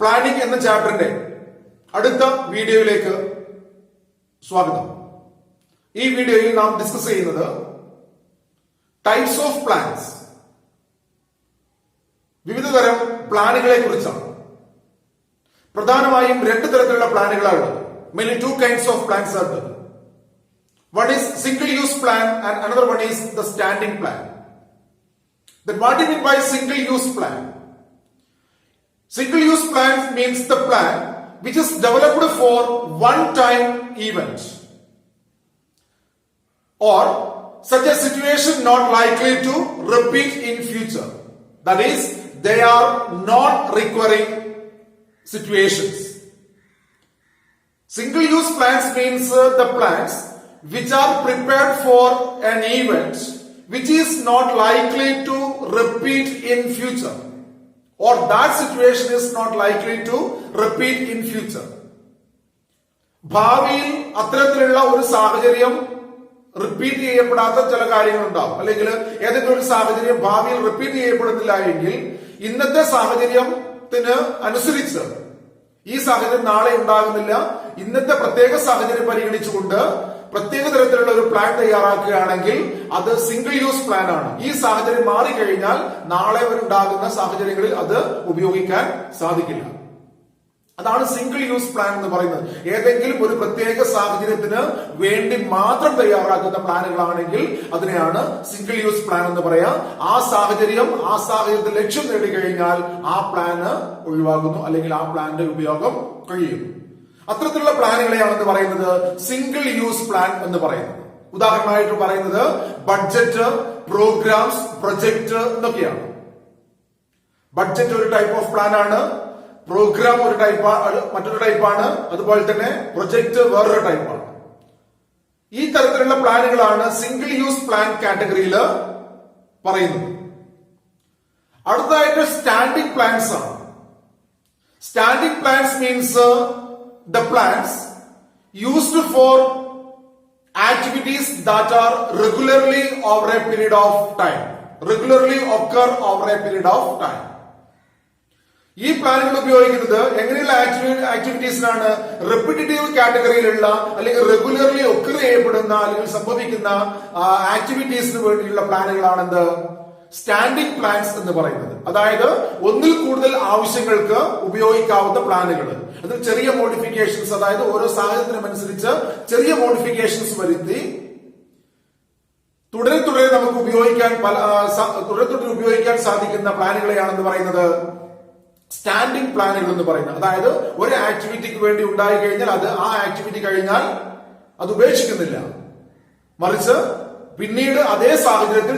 Planning എന്ന ചാപ്റ്ററിന്റെ അടുത്ത വീഡിയോയിലേക്ക് സ്വാഗതം. ഈ വീഡിയോയിൽ നാം ഡിസ്കസ് ചെയ്യുന്നത് ടൈപ്സ് ഓഫ് പ്ലാൻസ്, വിവിധ തരം പ്ലാനുകളെ കുറിച്ചാണ്. പ്രധാനമായും രണ്ട് തരത്തിലുള്ള പ്ലാനുകളാണ്. Mainly two kinds of plans are there. One is single use plan and another one is the standing plan. Then what do you mean by single use plan? Single use plan means the plan which is developed for one time event or such a situation not likely to repeat in future. That is, they are not recurring situations. Single use plans means the plans which are prepared for an event which is not likely to repeat in future, or that situation is not likely to repeat in future. ഭാവിയിൽ അത്തരത്തിലുള്ള ഒരു സാഹചര്യം repeat ചെയ്യപ്പെടാത്ത ചില കാര്യങ്ങളുണ്ടാവും, അല്ലെങ്കിൽ ഏതെങ്കിലും ഒരു സാഹചര്യം ഭാവിയിൽ റിപ്പീറ്റ് ചെയ്യപ്പെടുന്നില്ല എങ്കിൽ ഇന്നത്തെ സാഹചര്യത്തിന് അനുസരിച്ച് ഈ സാഹചര്യം നാളെ ഉണ്ടാകുന്നില്ല. ഇന്നത്തെ പ്രത്യേക സാഹചര്യം പരിഗണിച്ചുകൊണ്ട് പ്രത്യേക തരത്തിലുള്ള ഒരു പ്ലാൻ തയ്യാറാക്കുകയാണെങ്കിൽ അത് സിംഗിൾ യൂസ് പ്ലാൻ ആണ്. ഈ സാഹചര്യം മാറിക്കഴിഞ്ഞാൽ നാളെ ഉണ്ടാകുന്ന സാഹചര്യങ്ങളിൽ അത് ഉപയോഗിക്കാൻ സാധിക്കില്ല. അതാണ് സിംഗിൾ യൂസ് പ്ലാൻ എന്ന് പറയുന്നത്. ഏതെങ്കിലും ഒരു പ്രത്യേക സാഹചര്യത്തിന് വേണ്ടി മാത്രം തയ്യാറാക്കുന്ന പ്ലാനുകളാണെങ്കിൽ അതിനെയാണ് സിംഗിൾ യൂസ് പ്ലാൻ എന്ന് പറയാം. ആ സാഹചര്യത്തിൽ ലക്ഷ്യം നേടിക്കഴിഞ്ഞാൽ ആ പ്ലാന് ഒഴിവാകുന്നു, അല്ലെങ്കിൽ ആ പ്ലാന്റെ ഉപയോഗം കഴിയുന്നു. അത്തരത്തിലുള്ള പ്ലാനുകളെയാണെന്ന് പറയുന്നത് സിംഗിൾ യൂസ് പ്ലാൻ എന്ന് പറയുന്നത്. ഉദാഹരണമായിട്ട് പറയുന്നത് ബഡ്ജറ്റ്, പ്രോഗ്രാംസ്, പ്രൊജക്ട് എന്നൊക്കെയാണ്. ബഡ്ജറ്റ് ഒരു ടൈപ്പ് ഓഫ് പ്ലാൻ ആണ്, പ്രോഗ്രാം ഒരു ടൈപ്പാണ്, മറ്റൊരു ടൈപ്പാണ്, അതുപോലെ തന്നെ പ്രൊജക്ട് വേറൊരു ടൈപ്പാണ്. ഈ തരത്തിലുള്ള പ്ലാനുകളാണ് സിംഗിൾ യൂസ് പ്ലാൻ കാറ്റഗറിയിൽ പറയുന്നത്. അടുത്തതായിട്ട് സ്റ്റാൻഡിംഗ് പ്ലാൻസ് ആണ്. Standing plans means the plans used for activities that are regularly over a period of time, regularly occur over a period of time. ഈ പ്ലാനുകൾ ഉപയോഗിക്കുന്നത് എങ്ങനെയുള്ള ആക്ടിവിറ്റീസിനാണ്? റെപ്പിറ്റേറ്റീവ് കാറ്റഗറിയിലുള്ള അല്ലെങ്കിൽ റെഗുലർലി ഒക്കർ ചെയ്യപ്പെടുന്ന അല്ലെങ്കിൽ സംഭവിക്കുന്ന ആക്ടിവിറ്റീസിന് വേണ്ടിയുള്ള പ്ലാനുകളാണെന്ത് സ്റ്റാൻഡിംഗ് പ്ലാൻസ് എന്ന് പറയുന്നത്. അതായത് ഒന്നിൽ കൂടുതൽ ആവശ്യങ്ങൾക്ക് ഉപയോഗിക്കാവുന്ന പ്ലാനുകൾ. അതിൽ ചെറിയ മോഡിഫിക്കേഷൻസ്, അതായത് ഓരോ സാഹചര്യത്തിനനുസരിച്ച് ചെറിയ മോഡിഫിക്കേഷൻസ് വരുത്തി തുടരെ നമുക്ക് ഉപയോഗിക്കാൻ സാധിക്കുന്ന പ്ലാനുകളെയാണെന്ന് പറയുന്നത് സ്റ്റാൻഡിംഗ് പ്ലാനുകൾ എന്ന് പറയുന്നത്. അതായത് ഒരു ആക്ടിവിറ്റിക്ക് വേണ്ടി ഉണ്ടായി കഴിഞ്ഞാൽ ആ ആക്ടിവിറ്റി കഴിഞ്ഞാൽ അത് ഉപേക്ഷിക്കുന്നില്ല, മറിച്ച് പിന്നീട് അതേ സാഹചര്യത്തിൽ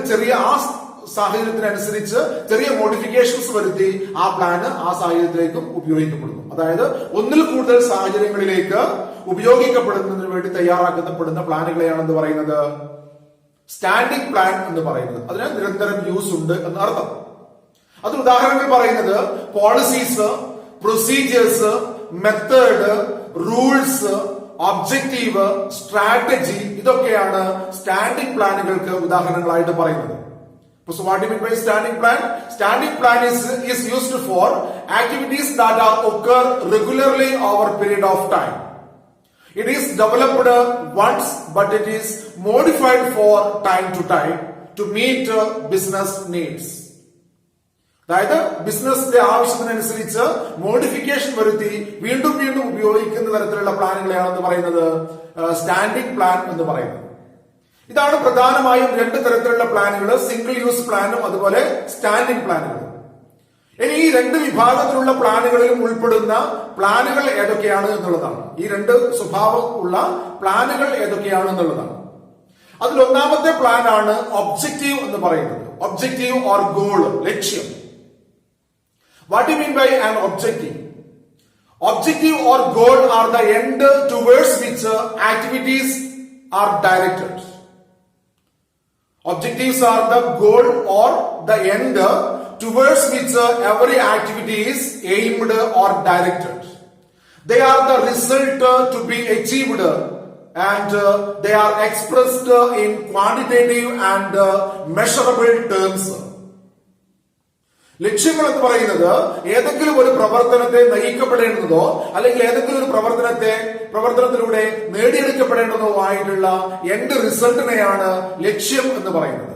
സാഹചര്യത്തിനനുസരിച്ച് ചെറിയ മോഡിഫിക്കേഷൻസ് വരുത്തി ആ പ്ലാന് ആ സാഹചര്യത്തിലേക്കും ഉപയോഗിക്കപ്പെടുന്നു. അതായത് ഒന്നിൽ കൂടുതൽ സാഹചര്യങ്ങളിലേക്ക് ഉപയോഗിക്കപ്പെടുന്നതിന് വേണ്ടി തയ്യാറാക്കപ്പെടുന്ന പ്ലാനുകളെയാണെന്ന് പറയുന്നത് സ്റ്റാൻഡിംഗ് പ്ലാൻ എന്ന് പറയുന്നത്. അതിന് നിരന്തരം യൂസ് ഉണ്ട് എന്നർത്ഥം. അത് ഉദാഹരണങ്ങൾ പറയുന്നത് policies, procedures, method, rules, objective, strategy, ഇതൊക്കെയാണ് സ്റ്റാൻഡിംഗ് പ്ലാനുകൾക്ക് ഉദാഹരണങ്ങളായിട്ട് പറയുന്നത്. So what do you mean by standing plan? Standing plan is used for activities that occur regularly over a period of time. It is developed once, but it is modified for time to time to meet business needs. അതായത് ബിസിനസിന്റെ ആവശ്യത്തിനനുസരിച്ച് modification വരുത്തി വീണ്ടും ഉപയോഗിക്കുന്ന തരത്തിലുള്ള പ്ലാനുകളെയാണെന്ന് പറയുന്നത് standing plan എന്ന് പറയുന്നത്. ഇതാണ് പ്രധാനമായും രണ്ട് തരത്തിലുള്ള പ്ലാനുകൾ, സിംഗിൾ യൂസ് പ്ലാനും അതുപോലെ സ്റ്റാൻഡിംഗ് പ്ലാനുകളും. ഇനി ഈ രണ്ട് വിഭാഗത്തിലുള്ള പ്ലാനുകളിലും ഉൾപ്പെടുന്ന പ്ലാനുകൾ ഏതൊക്കെയാണ് എന്നുള്ളതാണ്. ഈ രണ്ട് സ്വഭാവം ഉള്ള പ്ലാനുകൾ ഏതൊക്കെയാണ് എന്നുള്ളതാണ്. അതിൽ ഒന്നാമത്തെ പ്ലാൻ ആണ് ഒബ്ജക്റ്റീവ് എന്ന് പറയുന്നത്. ഒബ്ജക്റ്റീവ് ഓർ ഗോൾ, ലക്ഷ്യം. What you mean by an objective? Objective or goal are the end towards which activities are directed. Objectives are the goal or the end towards which every activity is aimed or directed. They are the result to be achieved and they are expressed in quantitative and measurable terms. ലക്ഷ്യങ്ങൾ എന്ന് പറയുന്നത് ഏതെങ്കിലും ഒരു പ്രവർത്തനത്തെ നയിക്കപ്പെടേണ്ടതോ അല്ലെങ്കിൽ ഏതെങ്കിലും ഒരു പ്രവർത്തനത്തിലൂടെ നേടിയെടുക്കപ്പെടേണ്ടതോ ആയിട്ടുള്ള എൻഡ് റിസൾട്ടിനെയാണ് ലക്ഷ്യം എന്ന് പറയുന്നത്.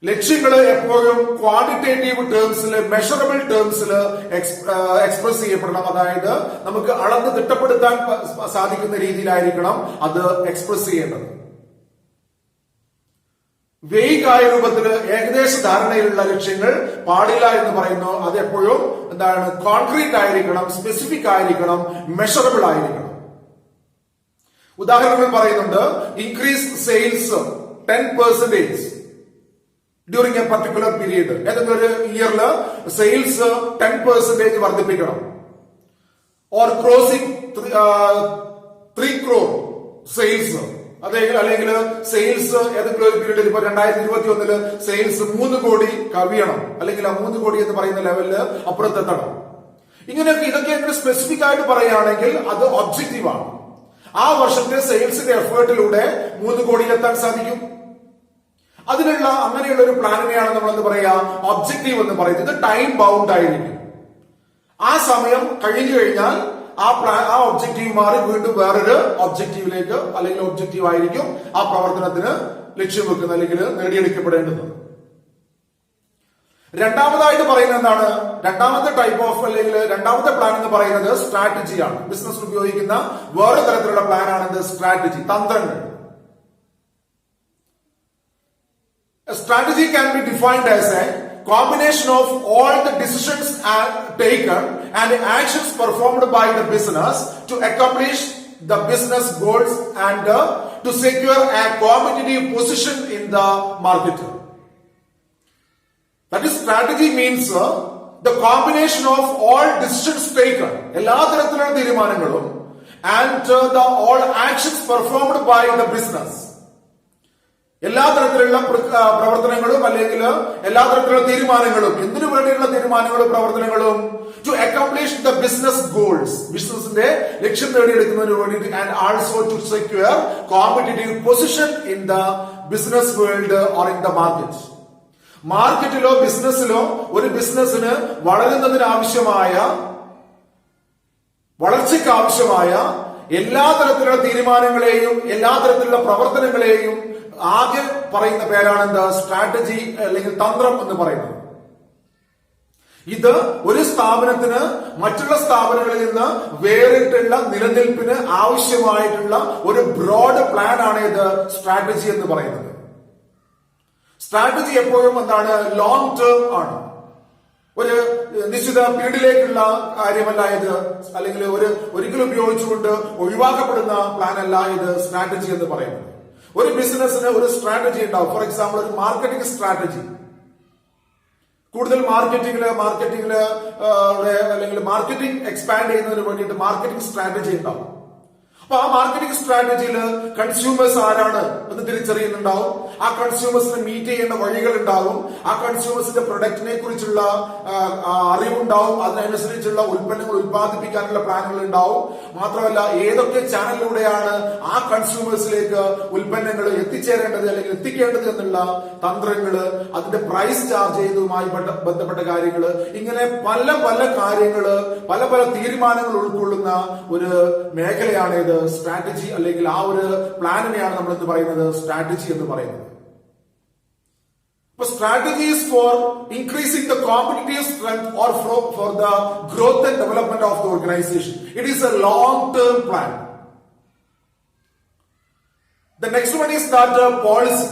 ലക്ഷ്യങ്ങൾ എപ്പോഴും ക്വാണ്ടിറ്റേറ്റീവ് ടേംസിൽ, മെഷറബിൾ ടേംസിൽ എക്സ്പ്രസ് ചെയ്യപ്പെടണം. അതായത് നമുക്ക് അളന്ന് തിട്ടപ്പെടുത്താൻ സാധിക്കുന്ന രീതിയിലായിരിക്കണം അത് എക്സ്പ്രസ് ചെയ്യേണ്ടത്. വേഗായ രൂപത്തിൽ ഏകദേശ ധാരണയിലുള്ള ലക്ഷ്യങ്ങൾ പാടില്ല എന്ന് പറയുന്നു. അത് എപ്പോഴും കോൺക്രീറ്റ് ആയിരിക്കണം, സ്പെസിഫിക് ആയിരിക്കണം, മെഷറബിൾ ആയിരിക്കണം. ഉദാഹരണങ്ങൾ പറയുന്നുണ്ട്. Increase sales 10% during A particular period. ഏതെങ്കിലും ഒരു ഇയറിൽ സെയിൽസ് 10% വർദ്ധിപ്പിക്കണം. Or crossing 3 crore sales. അല്ലെങ്കിൽ സെയിൽസ് ഏതെങ്കിലും ഒരു പീരീഡിൽ, ഇപ്പൊ 2021 സെയിൽസ് 3 കോടി കവിയണം, അല്ലെങ്കിൽ ആ 3 കോടി എന്ന് പറയുന്ന ലെവലില് അപ്പുറത്തെത്തണം. ഇതൊക്കെ സ്പെസിഫിക് ആയിട്ട് പറയുകയാണെങ്കിൽ അത് ഒബ്ജക്റ്റീവാണ്. ആ വർഷത്തെ സെയിൽസിന്റെ എഫേർട്ടിലൂടെ 3 കോടിയിലെത്താൻ സാധിക്കും. അങ്ങനെയുള്ള ഒരു പ്ലാനിനെയാണ് നമ്മൾ എന്ത് പറയാ, ഒബ്ജക്റ്റീവ് എന്ന് പറയുന്നത്. ഇത് ടൈം ബൗണ്ട് ആയിരിക്കും. ആ സമയം കഴിഞ്ഞു കഴിഞ്ഞാൽ ആ ഒബ്ജക്റ്റീവ് മാറി വീണ്ടും വേറൊരു ഒബ്ജക്റ്റീവിലേക്ക് അല്ലെങ്കിൽ ഒബ്ജക്റ്റീവ് ആയിരിക്കും ആ പ്രവർത്തനത്തിന് ലക്ഷ്യം വെക്കുന്നത് അല്ലെങ്കിൽ നേടിയെടുക്കപ്പെടേണ്ടത്. രണ്ടാമതായിട്ട് പറയുന്നത് എന്താണ്? രണ്ടാമത്തെ ടൈപ്പ് ഓഫ് അല്ലെങ്കിൽ രണ്ടാമത്തെ പ്ലാൻ എന്ന് പറയുന്നത് സ്ട്രാറ്റജിയാണ്. ബിസിനസ്സിൽ ഉപയോഗിക്കുന്ന വേറെ തരത്തിലുള്ള പ്ലാനാണ് സ്ട്രാറ്റജി, തന്ത്രങ്ങൾ. A strategy can be defined as a combination of all the decisions taken and actions performed by the business to accomplish the business goals and to secure a competitive position in the market. That is, strategy means the combination of all decisions taken, എല്ലാ തരത്തിലുള്ള തീരുമാനങ്ങളും, and the all actions performed by the business. എല്ലാ തരത്തിലുള്ള പ്രവർത്തനങ്ങളും അല്ലെങ്കിൽ എല്ലാ തരത്തിലുള്ള തീരുമാനങ്ങളും, എന്തിനു വേണ്ടിയുള്ള തീരുമാനങ്ങളും പ്രവർത്തനങ്ങളും, to accomplish the business goals, ബിസിനസിന്റെ ലക്ഷ്യം നേടിയെടുക്കുന്നതിന് വേണ്ടിയിട്ട്, and also to secure competitive position in the business world or in the market. മാർക്കറ്റിലോ ബിസിനസ്സിലോ ഒരു ബിസിനസ്സിന് വളർച്ചയ്ക്ക് ആവശ്യമായ എല്ലാ തരത്തിലുള്ള തീരുമാനങ്ങളെയും എല്ലാ തരത്തിലുള്ള പ്രവർത്തനങ്ങളെയും ആകെ പറയുന്ന പേരാണ് എന്താ, സ്ട്രാറ്റജി അല്ലെങ്കിൽ തന്ത്രം എന്ന് പറയുന്നത്. ഇത് ഒരു സ്ഥാപനത്തിന് മറ്റുള്ള സ്ഥാപനങ്ങളിൽ നിന്ന് വേറിട്ടുള്ള നിലനിൽപ്പിന് ആവശ്യമായിട്ടുള്ള ഒരു ബ്രോഡ് പ്ലാൻ ആണ് ഇത് സ്ട്രാറ്റജി എന്ന് പറയുന്നത്. സ്ട്രാറ്റജി എപ്പോഴും ലോങ് ടേം ആണ്. ഒരു നിശ്ചിത പീരീഡിലേക്കുള്ള കാര്യമല്ല ഇത്, അല്ലെങ്കിൽ ഒരിക്കലും ഉപയോഗിച്ചുകൊണ്ട് ഒഴിവാക്കപ്പെടുന്ന പ്ലാൻ അല്ല ഇത് സ്ട്രാറ്റജി എന്ന് പറയുന്നത്. ഒരു ബിസിനസ്സിന് ഒരു സ്ട്രാറ്റജി ഉണ്ടാവും. ഫോർ എക്സാമ്പിൾ, ഒരു മാർക്കറ്റിംഗ് സ്ട്രാറ്റജി. കൂടുതൽ മാർക്കറ്റിംഗില് അല്ലെങ്കിൽ മാർക്കറ്റിംഗ് എക്സ്പാൻഡ് ചെയ്യുന്നതിന് വേണ്ടിയിട്ട് മാർക്കറ്റിംഗ് സ്ട്രാറ്റജി ഉണ്ടാവും. അപ്പൊ ആ മാർക്കറ്റിംഗ് സ്ട്രാറ്റജിയിൽ കൺസ്യൂമേഴ്സ് ആരാണ് എന്ന് തിരിച്ചറിയുന്നുണ്ടാവും. ആ കൺസ്യൂമേഴ്സിനെ മീറ്റ് ചെയ്യേണ്ട വഴികൾ ഉണ്ടാവും. ആ കൺസ്യൂമേഴ്സിന്റെ പ്രൊഡക്റ്റിനെ കുറിച്ചുള്ള അറിവുണ്ടാവും. അതിനനുസരിച്ചുള്ള ഉൽപ്പന്നങ്ങൾ ഉൽപ്പാദിപ്പിക്കാനുള്ള പ്ലാനുകൾ ഉണ്ടാവും. മാത്രമല്ല, ഏതൊക്കെ ചാനലിലൂടെയാണ് ആ കൺസ്യൂമേഴ്സിലേക്ക് ഉൽപ്പന്നങ്ങൾ എത്തിച്ചേരേണ്ടത് അല്ലെങ്കിൽ എത്തിക്കേണ്ടത് എന്നുള്ള തന്ത്രങ്ങള്, അതിന്റെ പ്രൈസ് ചാർജ് ചെയ്യുന്നതുമായി ബന്ധപ്പെട്ട കാര്യങ്ങള്, ഇങ്ങനെ പല പല കാര്യങ്ങള്, പല പല തീരുമാനങ്ങൾ ഉൾക്കൊള്ളുന്ന ഒരു മേഖലയാണ് ഇത് സ്ട്രാറ്റജി. അല്ലെങ്കിൽ ആ ഒരു പ്ലാനിനെയാണ് നമ്മൾ എന്ത് പറയുന്നത്, സ്ട്രാറ്റജി എന്ന് പറയുന്നത്. Strategy is for increasing the competitive strength or for the growth and development of the organization. It is a long-term plan. The next one is that policy.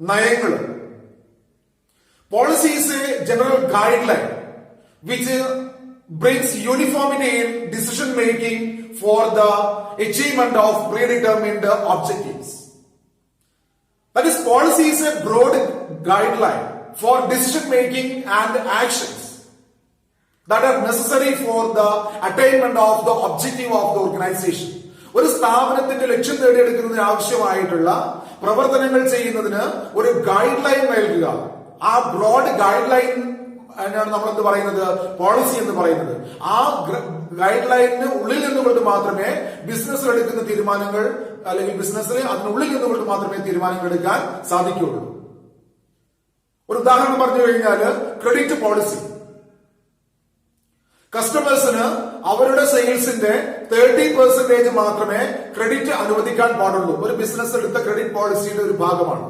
നയങ്ങൾ. Policy is a general guideline which brings uniformity in decision making for the achievement of predetermined objectives. That is, policy is a broad guideline for decision making and actions that are necessary for the attainment of the objective of the organization. ഒരു സ്ഥാപനത്തിന്റെ ലക്ഷ്യം നേടിയെടുക്കുന്നതിന് ആവശ്യമായിട്ടുള്ള പ്രവർത്തനങ്ങൾ ചെയ്യുന്നതിന് ഒരു guide line നൽകുക. ആ broad guide line അതിനാണ് നമ്മൾ എന്ത് പറയുന്നത്, പോളിസി എന്ന് പറയുന്നത്. ആ ഗൈഡ് ലൈനിന് ഉള്ളിൽ നിന്നുകൊണ്ട് മാത്രമേ ബിസിനസ്സിൽ എടുക്കുന്ന തീരുമാനങ്ങൾ, അല്ലെങ്കിൽ ബിസിനസ്സിൽ അതിനുള്ളിൽ നിന്നുകൊണ്ട് മാത്രമേ തീരുമാനങ്ങൾ എടുക്കാൻ സാധിക്കുകയുള്ളൂ. ഒരു ഉദാഹരണം പറഞ്ഞു കഴിഞ്ഞാൽ ക്രെഡിറ്റ് പോളിസി. കസ്റ്റമേഴ്സിന് അവരുടെ സെയിൽസിന്റെ 30% മാത്രമേ ക്രെഡിറ്റ് അനുവദിക്കാൻ പാടുള്ളൂ. ഒരു ബിസിനസ് എടുത്ത ക്രെഡിറ്റ് പോളിസിയുടെ ഒരു ഭാഗമാണ്.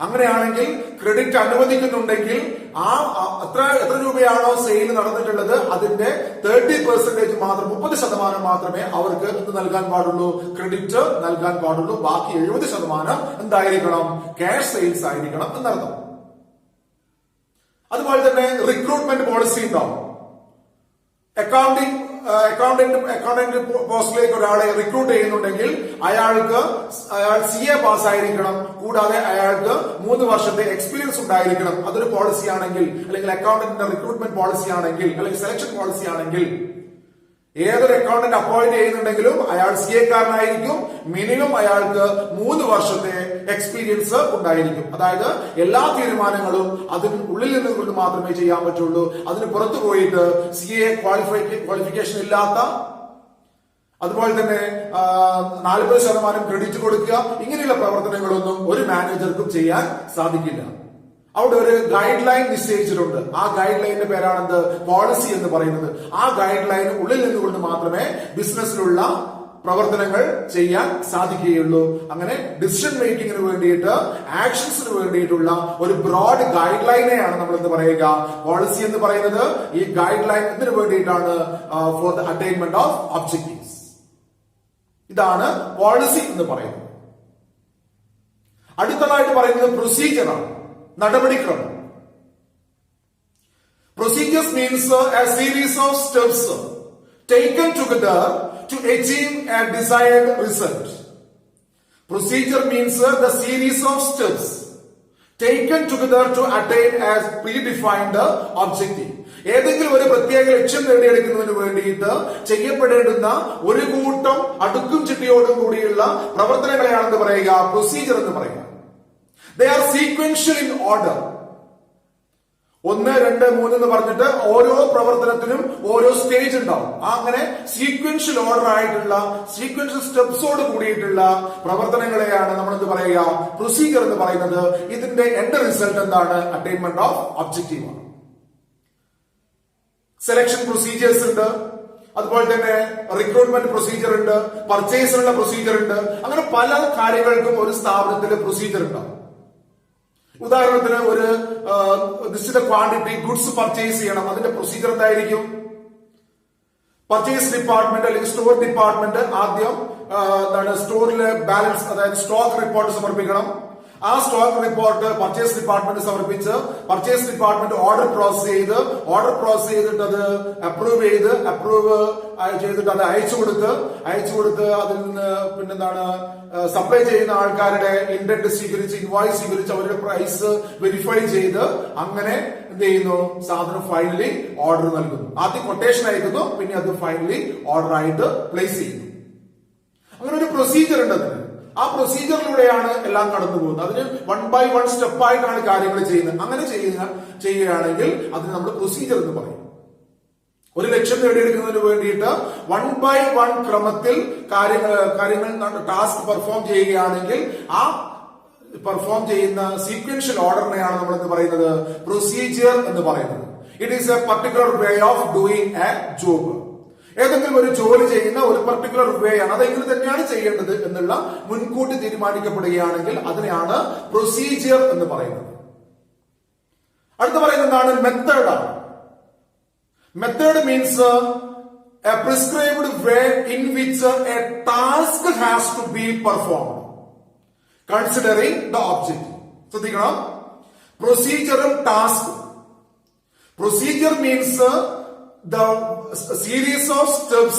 അങ്ങനെയാണെങ്കിൽ ക്രെഡിറ്റ് അനുവദിക്കുന്നുണ്ടെങ്കിൽ എത്ര രൂപയാണോ സെയിൽ നടന്നിട്ടുള്ളത് അതിന്റെ 30% മാത്രം, 30% മാത്രമേ അവർക്ക് എന്ത് നൽകാൻ പാടുള്ളൂ, ക്രെഡിറ്റ് നൽകാൻ പാടുള്ളൂ. ബാക്കി 70% എന്തായിരിക്കണം, ക്യാഷ് സെയിൽസ് ആയിരിക്കണം എന്നർത്ഥം. അതുപോലെ തന്നെ റിക്രൂട്ട്മെന്റ് പോളിസി ഉണ്ടാവും. അക്കൗണ്ടന്റ് പോസ്റ്റിലേക്ക് ഒരാളെ റിക്രൂട്ട് ചെയ്യുന്നുണ്ടെങ്കിൽ അയാൾ CA പാസ്സായിരിക്കണം. കൂടാതെ അയാൾക്ക് 3 വർഷത്തെ എക്സ്പീരിയൻസ് ഉണ്ടായിരിക്കണം. അതൊരു പോളിസി ആണെങ്കിൽ, അല്ലെങ്കിൽ അക്കൗണ്ടന്റിന്റെ റിക്രൂട്ട്മെന്റ് പോളിസി ആണെങ്കിൽ, അല്ലെങ്കിൽ സെലക്ഷൻ പോളിസി ആണെങ്കിൽ, ഏതൊരു അക്കൗണ്ടന്റ് അപ്പോയിന്റ് ചെയ്യുന്നുണ്ടെങ്കിലും അയാൾ CA കാരനായിരിക്കും. മിനിമം അയാൾക്ക് 3 വർഷത്തെ എക്സ്പീരിയൻസ് ഉണ്ടായിരിക്കും. അതായത് എല്ലാ തീരുമാനങ്ങളും അതിന് ഉള്ളിൽ നിന്നുകൊണ്ട് മാത്രമേ ചെയ്യാൻ പറ്റുള്ളൂ. അതിന് പുറത്തു പോയിട്ട് CA ക്വാളിഫിക്കേഷൻ ഇല്ലാത്ത, അതുപോലെ തന്നെ 40% ക്രെഡിറ്റ് കൊടുക്കുക, ഇങ്ങനെയുള്ള പ്രവർത്തനങ്ങളൊന്നും ഒരു മാനേജർക്കും ചെയ്യാൻ സാധിക്കില്ല. അവിടെ ഒരു ഗൈഡ് ലൈൻ നിശ്ചയിച്ചിട്ടുണ്ട്. ആ ഗൈഡ് ലൈനിന്റെ പേരാണെന്ത്, പോളിസി എന്ന് പറയുന്നത്. ആ ഗൈഡ് ലൈൻ ഉള്ളിൽ നിന്നുകൊണ്ട് മാത്രമേ ബിസിനസ്സിലുള്ള പ്രവർത്തനങ്ങൾ ചെയ്യാൻ സാധിക്കുകയുള്ളൂ. അങ്ങനെ ഡിസിഷൻ മേക്കിങ്ങിന് വേണ്ടിയിട്ട്, ആക്ഷൻസിന് വേണ്ടിയിട്ടുള്ള ഒരു ബ്രോഡ് ഗൈഡ് ലൈനെയാണ് നമ്മൾ എന്ത് പറയുക, പോളിസി എന്ന് പറയുന്നത്. ഈ ഗൈഡ് ലൈൻ എന്തിനു വേണ്ടിയിട്ടാണ്, for the attainment of objectives. ഇതാണ് പോളിസി എന്ന് പറയുന്നത്. അടുത്തതായിട്ട് പറയുന്നത് പ്രൊസീജിയറാണ്, നടപടിക്രമം. Procedures means a series of steps taken together to achieve a desired result. Procedure means the series of steps taken together to attain a predefined objective. ഏതെങ്കിലും ഒരു പ്രത്യേക ലക്ഷ്യം നേടിയെടുക്കുന്നതിന് വേണ്ടിയിട്ട് ചെയ്യപ്പെടേണ്ടുന്ന ഒരു കൂട്ടം അടുക്കും ചിട്ടയോടും കൂടിയുള്ള പ്രവർത്തനങ്ങളെയാണെന്ന് പറയുക പ്രൊസീജിയർ എന്ന് പറയുക. They are sequential in order. 1, 2, 3 എന്ന് പറഞ്ഞിട്ട് ഓരോ പ്രവർത്തനത്തിനും ഓരോ സ്റ്റേജ് ഉണ്ടാവും. അങ്ങനെ സീക്വൻഷ്യൽ ഓർഡർ ആയിട്ടുള്ള, സീക്വൻഷ്യൽ സ്റ്റെപ്സോട് കൂടിയിട്ടുള്ള പ്രവർത്തനങ്ങളെയാണ് നമ്മൾ എന്ത് പറയുക, പ്രൊസീജിയർ എന്ന് പറയുന്നത്. ഇതിന്റെ എൻഡ് റിസൾട്ട് എന്താണ്, അറ്റൈൻമെന്റ് ഓഫ് ഒബ്ജക്റ്റീവ് ആണ്. സെലക്ഷൻ പ്രൊസീജിയേഴ്സ് ഉണ്ട്, അതുപോലെ തന്നെ റിക്രൂട്ട്മെന്റ് പ്രൊസീജിയർ ഉണ്ട്, പർച്ചേസിനുള്ള പ്രൊസീജിയർ ഉണ്ട്. അങ്ങനെ പല കാര്യങ്ങൾക്കും ഒരു സ്ഥാപനത്തിലെ പ്രൊസീജിയർ ഉണ്ടാവും. ഉദാഹരണത്തിന് ഒരു നിശ്ചിത ക്വാണ്ടിറ്റി ഗുഡ്സ് പർച്ചേസ് ചെയ്യണം, അതിന്റെ പ്രൊസീജിയർ എന്തായിരിക്കും? പർച്ചേസ് ഡിപ്പാർട്ട്മെന്റ് അല്ലെങ്കിൽ സ്റ്റോർ ഡിപ്പാർട്ട്മെന്റ് ആദ്യം സ്റ്റോറിലെ ബാലൻസ്, അതായത് സ്റ്റോക്ക് റിപ്പോർട്ട് സമർപ്പിക്കണം. ആ സ്റ്റോക്ക് റിപ്പോർട്ട് പർച്ചേസ് ഡിപ്പാർട്ട്മെന്റ് സമർപ്പിച്ച് പർച്ചേസ് ഡിപ്പാർട്ട്മെന്റ് ഓർഡർ പ്രോസസ് ചെയ്തിട്ട് അത് അപ്രൂവ് ചെയ്തിട്ട് അത് അയച്ചു കൊടുത്ത് അതിൽ നിന്ന് പിന്നെന്താണ് സപ്ലൈ ചെയ്യുന്ന ആൾക്കാരുടെ ഇന്റന്റ് സ്വീകരിച്ച്, ഇൻവോയ്സ് സ്വീകരിച്ച്, അവരുടെ പ്രൈസ് വെരിഫൈ ചെയ്ത് അങ്ങനെ എന്ത് ചെയ്യുന്നു, സാധനം ഫൈനലി ഓർഡർ നൽകുന്നു. ആദ്യം കൊട്ടേഷൻ അയക്കുന്നു, പിന്നെ അത് ഫൈനലി ഓർഡർ ആയിട്ട് പ്ലേസ് ചെയ്യുന്നു. അങ്ങനെ ഒരു പ്രൊസീജിയർ ഉണ്ട് അതിന്. ആ പ്രൊസീജിയറിലൂടെയാണ് എല്ലാം കടന്നു പോകുന്നത്. അതിന് 1 by 1 സ്റ്റെപ്പായിട്ടാണ് കാര്യങ്ങൾ ചെയ്യുന്നത്. അങ്ങനെ ചെയ്യുകയാണെങ്കിൽ അതിന് നമ്മൾ പ്രൊസീജിയർ എന്ന് പറയും. ഒരു ലക്ഷ്യം നേടിയെടുക്കുന്നതിന് വേണ്ടിയിട്ട് 1 by 1 ക്രമത്തിൽ കാര്യങ്ങൾ ടാസ്ക് പെർഫോം ചെയ്യുകയാണെങ്കിൽ ആ പെർഫോം ചെയ്യുന്ന സീക്വൻഷ്യൽ ഓർഡറിനെയാണ് നമ്മൾ എന്ന് പറയുന്നത് പ്രൊസീജിയർ എന്ന് പറയുന്നത്. It is A particular way of doing A job. ഏതെങ്കിലും ഒരു ജോലി ചെയ്യുന്ന ഒരു പർട്ടിക്കുലർ വേ ആണ്, അതെങ്ങനെ തന്നെയാണ് ചെയ്യേണ്ടത് എന്നുള്ള മുൻകൂട്ടി തീരുമാനിക്കപ്പെടുകയാണെങ്കിൽ അതിനെയാണ് പ്രൊസീജിയർ എന്ന് പറയുന്നത്. അടുത്ത പറയുന്നത് എന്താണ്, മെത്തേഡാണ്. Method means a prescribed way in which a task has to be performed considering the object. ശ്രദ്ധിക്കണം, പ്രൊസീജിയറും ടാസ്കും. Procedure means the series of steps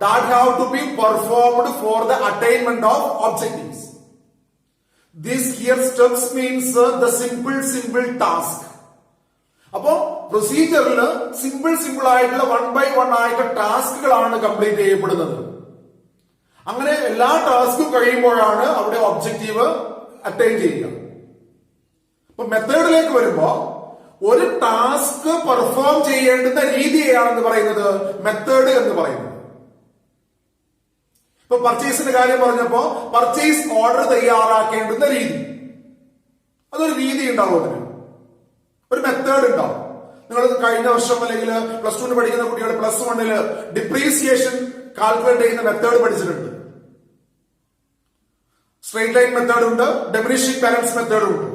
that have to be performed for the attainment of objectives. This here steps means the simple task. അപ്പോ പ്രൊസീജിയറിൽ simple ആയിട്ടുള്ള 1 by 1 ആയിട്ട് ടാസ്കുകളാണ് complete ചെയ്യപ്പെടുന്നത്. അങ്ങനെ എല്ലാ ടാസ്കും കഴിയുമ്പോഴാണ് അവിടെ ഒബ്ജക്റ്റീവ് അറ്റൈൻ ചെയ്യുക. അപ്പൊ മെത്തേഡിലേക്ക് വരുമ്പോ ഒരു ടാസ്ക് പെർഫോം ചെയ്യേണ്ടുന്ന രീതിയെയാണെന്ന് പറയുന്നത് മെത്തേഡ് എന്ന് പറയുന്നത്. ഇപ്പൊ പർച്ചേസിന്റെ കാര്യം പറഞ്ഞപ്പോ പർച്ചേസ് ഓർഡർ തയ്യാറാക്കേണ്ടുന്ന രീതി, അതൊരു രീതി ഉണ്ടാവും അതിന്. ഒരു മെത്തേഡ് ഉണ്ടാവും. നിങ്ങൾ കഴിഞ്ഞ വർഷം അല്ലെങ്കിൽ പ്ലസ് ടുവിന് പഠിക്കുന്ന കുട്ടികൾ പ്ലസ് വണ്ണില് ഡിപ്രീസിയേഷൻ കാൽക്കുലേറ്റ് ചെയ്യുന്ന മെത്തേഡ് പഠിച്ചിട്ടുണ്ട്. സ്ട്രെയിറ്റ് ലൈൻ മെത്തേഡ് ഉണ്ട്, ഡിമിനിഷിംഗ് ബാലൻസ് മെത്തേഡും ഉണ്ട്.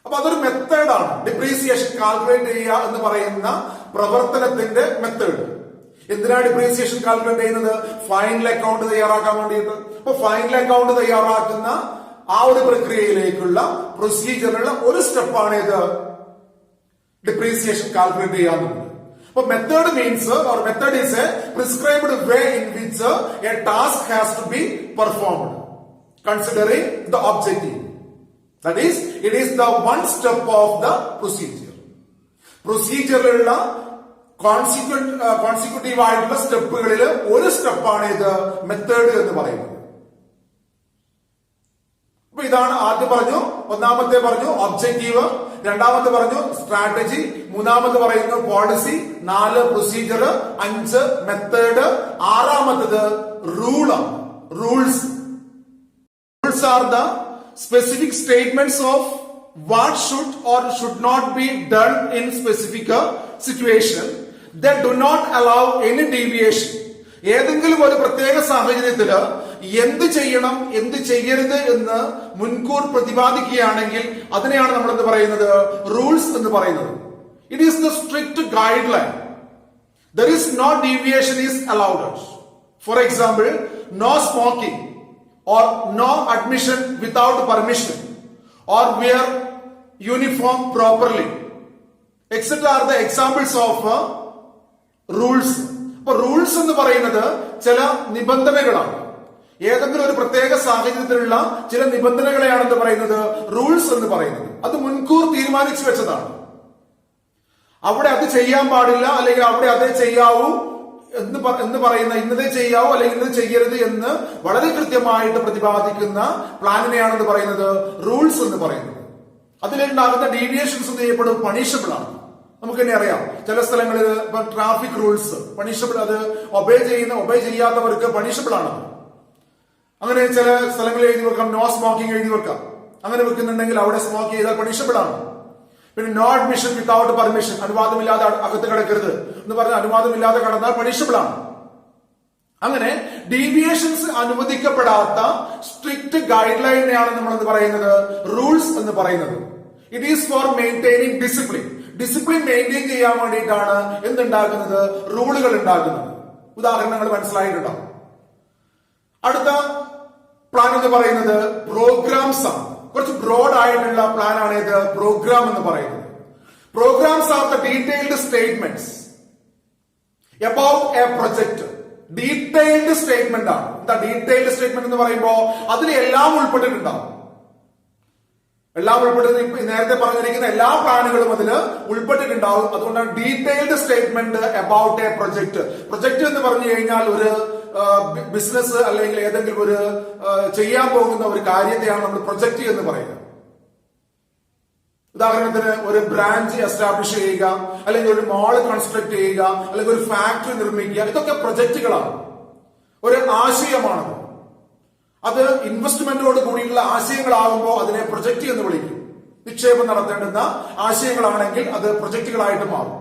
അപ്പൊ അതൊരു മെത്തേഡാണ് ഡിപ്രീസിയേഷൻ കാൽക്കുലേറ്റ് ചെയ്യുക എന്ന് പറയുന്ന പ്രവർത്തനത്തിന്റെ മെത്തേഡ്. എന്തിനാണ് ഡിപ്രീസിയേഷൻ കാൽക്കുലേറ്റ് ചെയ്യുന്നത്? ഫൈനൽ അക്കൗണ്ട് തയ്യാറാക്കാൻ വേണ്ടിയിട്ട്. അപ്പൊ ഫൈനൽ അക്കൗണ്ട് തയ്യാറാക്കുന്ന ആ ഒരു പ്രക്രിയയിലേക്കുള്ള പ്രൊസീജിയറിലുള്ള ഒരു സ്റ്റെപ്പാണ് ഇത് ഡിപ്രീസിയേഷൻ കാൽക്കുലേറ്റ് ചെയ്യാന്നുള്ളത്. അപ്പൊ method means or method is a prescribed way in which a task has to be performed considering the objective. That is, it is the one step of the procedure. പ്രൊസീജിയറിലുള്ള consecutive ആയിട്ടുള്ള സ്റ്റെപ്പുകളിൽ ഒരു സ്റ്റെപ്പാണ് ഇത് method എന്ന് പറയുന്നത്. അപ്പൊ ഇതാണ് ആദ്യം പറഞ്ഞു. ഒന്നാമത്തെ പറഞ്ഞു ഒബ്ജക്റ്റീവ്, രണ്ടാമത്തെ പറഞ്ഞു സ്ട്രാറ്റജി, മൂന്നാമത് പറയുന്നു പോളിസി, 4 പ്രൊസീജിയർ, 5 മെത്തേഡ്, ആറാമത്തത് റൂളാണ്. Rules are the specific statements of what should or should not be done in specific situation that do not allow any deviation. ഏതെങ്കിലും ഒരു പ്രത്യേക സാഹചര്യത്തിൽ എന്ത് ചെയ്യണം എന്ത് ചെയ്യരുത് എന്ന് മുൻകൂർ പ്രതിപാദിക്കുകയാണെങ്കിൽ അതിനെയാണ് നമ്മൾ എന്ത് പറയുന്നത്? റൂൾസ് എന്ന് പറയുന്നത്. It is the strict guideline. There is no deviation is allowed. For example, no smoking or no admission without permission or wear uniform properly etc are the examples of rules. അപ്പോൾ rules എന്ന് പറയുന്നത് ചില നിബന്ധനകളാണ്. ഏതെങ്കിലും ഒരു പ്രത്യേക സാഹചര്യത്തിലുള്ള ചില നിബന്ധനകളെയാണ് എന്ത് പറയുന്നത്? റൂൾസ് എന്ന് പറയുന്നത്. അത് മുൻകൂർ തീരുമാനിച്ചു വെച്ചതാണ്. അവിടെ അത് ചെയ്യാൻ പാടില്ല അല്ലെങ്കിൽ അവിടെ അതേ ചെയ്യാവൂ എന്ന് പറയുന്ന, ഇന്നതേ ചെയ്യാവോ അല്ലെങ്കിൽ ഇന്നത് ചെയ്യരുത് എന്ന് വളരെ കൃത്യമായിട്ട് പ്രതിപാദിക്കുന്ന പ്ലാനിനെയാണ് പറയുന്നത് റൂൾസ് എന്ന് പറയുന്നത്. അതിലുണ്ടാകുന്ന ഡീവിയേഷൻസ് ചെയ്യപ്പെടും പണിഷബിൾ ആണ്. നമുക്ക് തന്നെ അറിയാം, ചില സ്ഥലങ്ങളിൽ ഇപ്പൊ ട്രാഫിക് റൂൾസ് പണിഷബിൾ, അത് ഒബേ ചെയ്യാത്തവർക്ക് പണിഷബിൾ ആണ്. അങ്ങനെ ചില സ്ഥലങ്ങളിൽ എഴുതി വെക്കാം, നോ സ്മോക്കിംഗ് എഴുതി വെക്കാം. അങ്ങനെ വെക്കുന്നുണ്ടെങ്കിൽ അവിടെ സ്മോക്ക് ചെയ്താൽ പണിഷബിൾ ആണ്. പിന്നെ നോ അഡ്മിഷൻ വിത്തൗട്ട് പെർമിഷൻ, അനുവാദമില്ലാതെ അകത്ത് കിടക്കരുത് എന്ന് പറഞ്ഞാൽ അനുവാദമില്ലാതെ കടന്നാൽ പണിഷബിൾ ആണ്. അങ്ങനെ ഡീവിയേഷൻസ് അനുവദിക്കപ്പെടാത്ത സ്ട്രിക്റ്റ് ഗൈഡ് ലൈനെയാണ് നമ്മൾ എന്ത് പറയുന്നത്? റൂൾസ് എന്ന് പറയുന്നത്. It is for maintaining discipline. Discipline maintain ചെയ്യാൻ വേണ്ടിയിട്ടാണ് എന്തുണ്ടാക്കുന്നത്? റൂളുകൾ ഉണ്ടാക്കുന്നത്. ഉദാഹരണങ്ങൾ മനസ്സിലായിട്ടുണ്ടോ? അടുത്ത പ്ലാൻ എന്ന് പറയുന്നത് പ്രോഗ്രാംസ് ആണ്. കുറച്ച് ബ്രോഡ് ആയിട്ടുള്ള പ്ലാൻ ആണ് ഇത് പ്രോഗ്രാം എന്ന് പറയുന്നത്. Programs are the detailed statements about A project. Detailed statement ആണ്. എന്താ ഡീറ്റെയിൽഡ് സ്റ്റേറ്റ്മെന്റ് എന്ന് പറയുമ്പോൾ അതിൽ എല്ലാം ഉൾപ്പെട്ടിട്ടുണ്ടാവും. എല്ലാം ഉൾപ്പെട്ടിട്ട് നേരത്തെ പറഞ്ഞിരിക്കുന്ന എല്ലാ പ്ലാനുകളും അതിൽ ഉൾപ്പെട്ടിട്ടുണ്ടാവും. അതുകൊണ്ടാണ് detailed statement about A project. Project എന്ന് പറഞ്ഞു കഴിഞ്ഞാൽ ഒരു ബിസിനസ് അല്ലെങ്കിൽ ഏതെങ്കിലും ഒരു ചെയ്യാൻ പോകുന്ന ഒരു കാര്യത്തെയാണ് നമ്മൾ പ്രൊജക്ട് എന്ന് പറയുന്നത്. ഉദാഹരണത്തിന് ഒരു ബ്രാഞ്ച് എസ്റ്റാബ്ലിഷ് ചെയ്യുക, അല്ലെങ്കിൽ ഒരു മാൾ കൺസ്ട്രക്ട് ചെയ്യുക, അല്ലെങ്കിൽ ഒരു ഫാക്ടറി നിർമ്മിക്കുക, ഇതൊക്കെ പ്രൊജക്ടുകളാണ്. ഒരു ആശയമാണത്. അത് ഇൻവെസ്റ്റ്മെന്റോട് കൂടിയുള്ള ആശയങ്ങളാകുമ്പോൾ അതിനെ പ്രൊജക്ട് എന്ന് വിളിക്കും. നിക്ഷേപം നടത്തേണ്ടുന്ന ആശയങ്ങളാണെങ്കിൽ അത് പ്രൊജക്ടുകളായിട്ട് മാറും.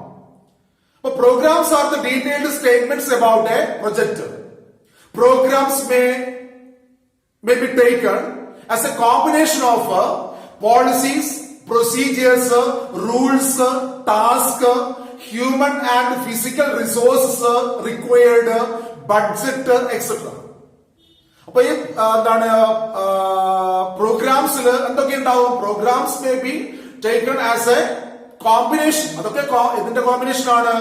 അപ്പൊ programs are the detailed statements about A project. Programs may be taken as a combination of policies, procedures, rules, tasks, human and physical resources required, budget, etc. അപ്പൊ ഈ എന്താണ് പ്രോഗ്രാംസിൽ എന്തൊക്കെ ഉണ്ടാവും? Programmes may be taken as a combination. അതൊക്കെ ഇതിന്റെ combination ആണ്.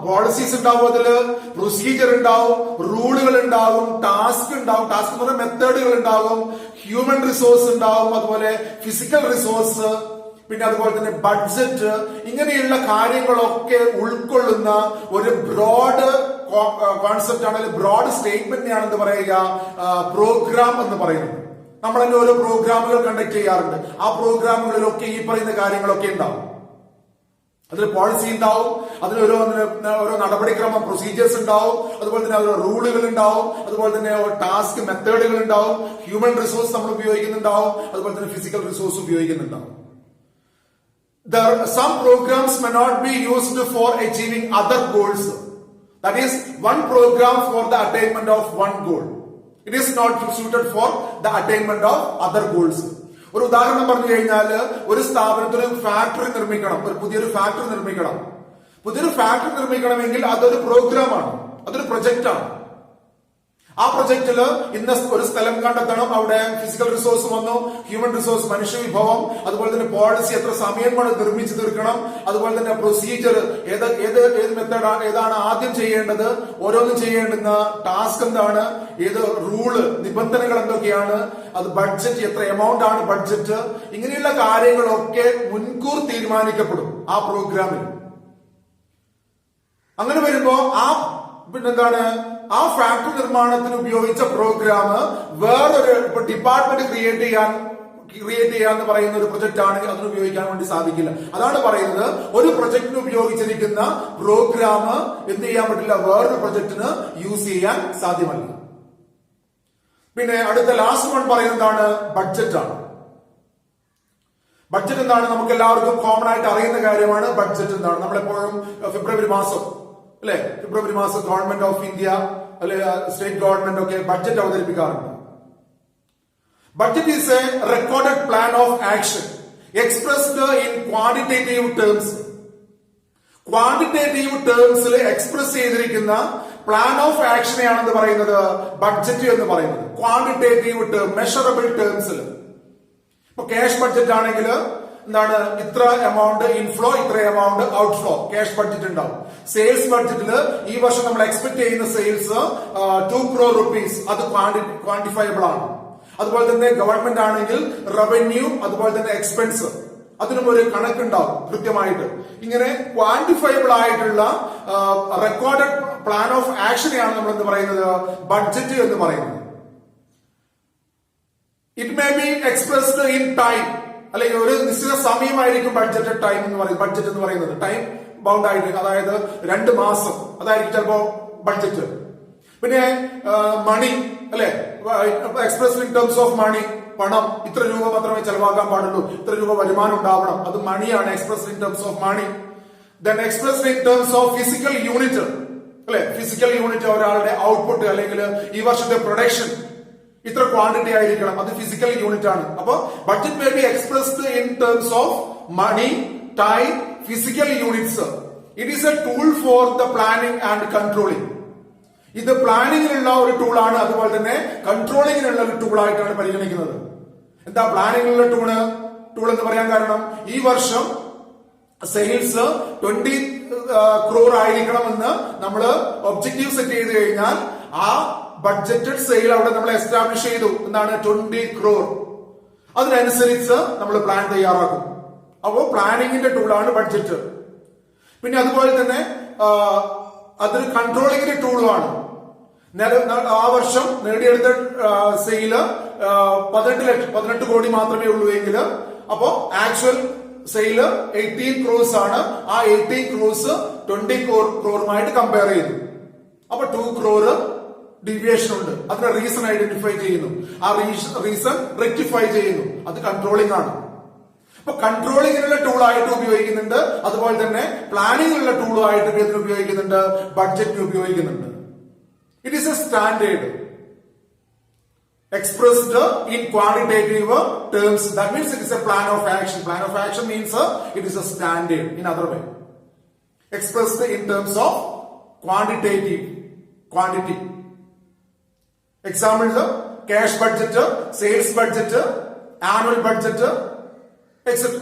Policies ഉണ്ടാവും, അതില് പ്രൊസീജിയർ ഉണ്ടാവും, റൂളുകൾ ഉണ്ടാവും, ടാസ്ക് ഉണ്ടാവും. ടാസ്ക് എന്ന് പറഞ്ഞാൽ മെത്തേഡുകൾ ഉണ്ടാവും, ഹ്യൂമൻ റിസോഴ്സ് ഉണ്ടാവും, അതുപോലെ ഫിസിക്കൽ റിസോഴ്സ്, പിന്നെ അതുപോലെ തന്നെ ബഡ്ജറ്റ്. ഇങ്ങനെയുള്ള കാര്യങ്ങളൊക്കെ ഉൾക്കൊള്ളുന്ന ഒരു ബ്രോഡ് കോൺസെപ്റ്റ് ആണ്, അല്ലെങ്കിൽ ബ്രോഡ് സ്റ്റേറ്റ്മെന്റിനെയാണ് എന്ത് പറയുക? പ്രോഗ്രാം എന്ന് പറയുന്നത്. നമ്മൾ തന്നെ ഓരോ പ്രോഗ്രാമുകൾ കണ്ടക്ട് ചെയ്യാറുണ്ട്. ആ പ്രോഗ്രാമുകളിലൊക്കെ ഈ പറയുന്ന കാര്യങ്ങളൊക്കെ ഉണ്ടാവും. അതിൽ പോളിസി ഉണ്ടാവും, അതിൽ ഓരോ നടപടിക്രമം പ്രൊസീജിയേഴ്സ് ഉണ്ടാവും, അതുപോലെ തന്നെ അതിൽ റൂളുകൾ ഉണ്ടാവും, അതുപോലെ തന്നെ ടാസ്ക് മെത്തേഡുകൾ ഉണ്ടാവും, ഹ്യൂമൻ റിസോഴ്സ് നമ്മൾ ഉപയോഗിക്കുന്നുണ്ടാവും, അതുപോലെ തന്നെ ഫിസിക്കൽ റിസോഴ്സ് ഉപയോഗിക്കുന്നുണ്ടാവും. some programs may not be used for achieving other goals. That is, one program for the attainment of one goal. It is not suited for the attainment of other goals. ഒരു ഉദാഹരണം പറഞ്ഞു കഴിഞ്ഞാൽ, ഒരു സ്ഥാപനത്തിൽ ഒരു factory നിർമ്മിക്കണം, ഒരു പുതിയൊരു ഫാക്ടറി നിർമ്മിക്കണം. പുതിയൊരു ഫാക്ടറി നിർമ്മിക്കണമെങ്കിൽ അതൊരു പ്രോഗ്രാമാണ്, അതൊരു പ്രൊജക്റ്റാണ്. ആ പ്രൊജക്റ്റില് ഇന്ന ഒരു സ്ഥലം കണ്ടെത്തണം, അവിടെ ഫിസിക്കൽ റിസോഴ്സ് വന്നു, ഹ്യൂമൻ റിസോഴ്സ് മനുഷ്യ വിഭവം, അതുപോലെ തന്നെ പോളിസി എത്ര സമയം കൊണ്ട് നിർമ്മിച്ചു തീർക്കണം, അതുപോലെ തന്നെ പ്രൊസീജിയർ ഏത് മെത്തേഡ് ഏതാണ് ആദ്യം ചെയ്യേണ്ടത്, ഓരോന്നും ചെയ്യേണ്ടുന്ന ടാസ്ക് എന്താണ്, ഏത് റൂള് നിബന്ധനകൾ എന്തൊക്കെയാണ്, അത് ബഡ്ജറ്റ് എത്ര എമൗണ്ട് ആണ് ബഡ്ജറ്റ്, ഇങ്ങനെയുള്ള കാര്യങ്ങളൊക്കെ മുൻകൂർ തീരുമാനിക്കപ്പെടും ആ പ്രോഗ്രാമിൽ. അങ്ങനെ വരുമ്പോ പിന്നെന്താണ്, ആ ഫാക്ടറി നിർമ്മാണത്തിന് ഉപയോഗിച്ച പ്രോഗ്രാം വേറൊരു ഡിപ്പാർട്ട്മെന്റ് ക്രിയേറ്റ് ചെയ്യാന്ന് പറയുന്ന ഒരു പ്രൊജക്ട് ആണെങ്കിൽ അതിന് ഉപയോഗിക്കാൻ വേണ്ടി സാധിക്കില്ല. അതാണ് പറയുന്നത്, ഒരു പ്രൊജക്ടിന് ഉപയോഗിച്ചിരിക്കുന്ന പ്രോഗ്രാം എന്ത് ചെയ്യാൻ പറ്റില്ല, വേറൊരു പ്രൊജക്ടിന് യൂസ് ചെയ്യാൻ സാധ്യമല്ല. പിന്നെ അടുത്ത ലാസ്റ്റ് വൺ പറയുന്നതാണ് ബഡ്ജറ്റ് ആണ്. ബഡ്ജറ്റ് എന്താണ്, നമുക്ക് എല്ലാവർക്കും കോമൺ ആയിട്ട് അറിയുന്ന കാര്യമാണ്. ബഡ്ജറ്റ് എന്താണ്, നമ്മളെപ്പോഴും ഫെബ്രുവരി മാസം അല്ലെ, ഫെബ്രുവരി മാസം ഗവൺമെന്റ് ഓഫ് ഇന്ത്യ അല്ലെ സ്റ്റേറ്റ് ഗവൺമെന്റ് ഒക്കെ ബഡ്ജറ്റ് അവതരിപ്പിക്കാറുണ്ട്. Budget is a recorded plan of action expressed in quantitative terms. Quantitative ടേംസിൽ എക്സ്പ്രസ് ചെയ്തിരിക്കുന്ന പ്ലാൻ ഓഫ് ആക്ഷനെയാണെന്ന് പറയുന്നത് ബഡ്ജറ്റ് എന്ന് പറയുന്നത്. ക്വാണ്ടിറ്റേറ്റീവ് ടേം, മെഷറബിൾ ടേംസിൽ. ഇപ്പൊ ക്യാഷ് ബഡ്ജറ്റ് ആണെങ്കിൽ എന്താണ്, ഇത്ര എമൗണ്ട് ഇൻഫ്ലോ, ഇത്ര എമൗണ്ട് ഔട്ട്ഫ്ലോ, ക്യാഷ് ബഡ്ജറ്റ് ഉണ്ടാവും. സെയിൽസ് ബഡ്ജറ്റിൽ ഈ വർഷം നമ്മൾ എക്സ്പെക്ട് ചെയ്യുന്ന സെയിൽസ് 2 crore rupees, അത് ക്വാണ്ടിഫയബിൾ ആണ്. അതുപോലെ തന്നെ ഗവൺമെന്റ് ആണെങ്കിൽ റവന്യൂ, അതുപോലെ തന്നെ എക്സ്പെൻസ്, അതിനും ഒരു കണക്കുണ്ടാവും കൃത്യമായിട്ട്. ഇങ്ങനെ ക്വാണ്ടിഫയബിൾ ആയിട്ടുള്ള റെക്കോർഡഡ് പ്ലാൻ ഓഫ് ആക്ഷനെയാണ് നമ്മൾ എന്ന് പറയുന്നത് ബഡ്ജറ്റ് എന്ന് പറയുന്നത്. It may be expressed in time, അല്ലെങ്കിൽ ഒരു നിശ്ചിത സമയമായിരിക്കും ബഡ്ജറ്റ് ടൈം എന്ന് പറയുന്നത്. ബഡ്ജറ്റ് എന്ന് പറയുന്നത് ടൈം ബൗണ്ട് ആയിട്ട്, അതായത് 2 മാസം അതായിരിക്കും ചിലപ്പോ ബഡ്ജറ്റ്. പിന്നെ മണി അല്ലെ, express in terms of money, പണം ഇത്ര രൂപ മാത്രമേ ചെലവാക്കാൻ പാടുള്ളൂ, ഇത്ര രൂപ വരുമാനം ഉണ്ടാവണം, അത് മണിയാണ് express in terms of money. Then express in terms of physical unit അല്ലെ, ഫിസിക്കൽ യൂണിറ്റ് ഒരാളുടെ ഔട്ട്പുട്ട് അല്ലെങ്കിൽ ഈ വർഷത്തെ പ്രൊഡക്ഷൻ ഇത്ര ക്വാണ്ടിറ്റി ആയിരിക്കണം, അത് ഫിസിക്കൽ യൂണിറ്റ് ആണ്. അപ്പൊ budget may be expressed in terms of money, time, physical units. It is a tool for the planning and controlling. ഇത് പ്ലാനിങ്ങിനുള്ള ഒരു ടൂളാണ്, അതുപോലെ തന്നെ കൺട്രോളിങ്ങിനുള്ള ഒരു ടൂൾ ആയിട്ടാണ് പരിഗണിക്കുന്നത്. എന്താ പ്ലാനിങ്ങിനുള്ള ടൂൾ എന്ന് പറയാൻ കാരണം, ഈ വർഷം സെയിൽസ് 20 crore ആയിരിക്കണമെന്ന് നമ്മൾ ഒബ്ജക്റ്റീവ് സെറ്റ് ചെയ്ത് കഴിഞ്ഞാൽ ആ ബഡ്ജറ്റഡ് സെയിൽ അവിടെ നമ്മൾ എസ്റ്റാബ്ലിഷ് ചെയ്തു, എന്താണ് 20 crore. അതിനനുസരിച്ച് നമ്മൾ പ്ലാൻ തയ്യാറാക്കും. അപ്പോ പ്ലാനിങ്ങിന്റെ ടൂളാണ് ബഡ്ജറ്റ്. പിന്നെ അതുപോലെ തന്നെ അതൊരു കൺട്രോളിങ്ങിന്റെ ടൂളുമാണ്. ആ വർഷം നേടിയെടുത്ത സെയില് 18 കോടി മാത്രമേ ഉള്ളൂ എങ്കിൽ, അപ്പോ ആക്ച്വൽ സെയില് 18 crores ആണ്. ആ 18 crores 20 crore കമ്പയർ ചെയ്തു. അപ്പൊ 2 crore ഡീവിയേഷൻ ഉണ്ട്. അതിന്റെ റീസൺ ഐഡന്റിഫൈ ചെയ്യുന്നു, ആ റീസൺ റെക്ടിഫൈ ചെയ്യുന്നു. അത് കൺട്രോളിംഗ് ആണ്. അപ്പൊ കൺട്രോളിങ്ങിനുള്ള ടൂളായിട്ട് ഉപയോഗിക്കുന്നുണ്ട്, അതുപോലെ തന്നെ പ്ലാനിങ്ങിനുള്ള ടൂളായിട്ട് ഇതിന് ഉപയോഗിക്കുന്നുണ്ട്, ബഡ്ജറ്റിന് ഉപയോഗിക്കുന്നുണ്ട്. It is A standard expressed in quantitative terms. That means it is A plan of action. Plan of action means it is A standard in other way, expressed in terms of quantitative, quantity. Examples cash budget, sales budget, annual budget, etcetera.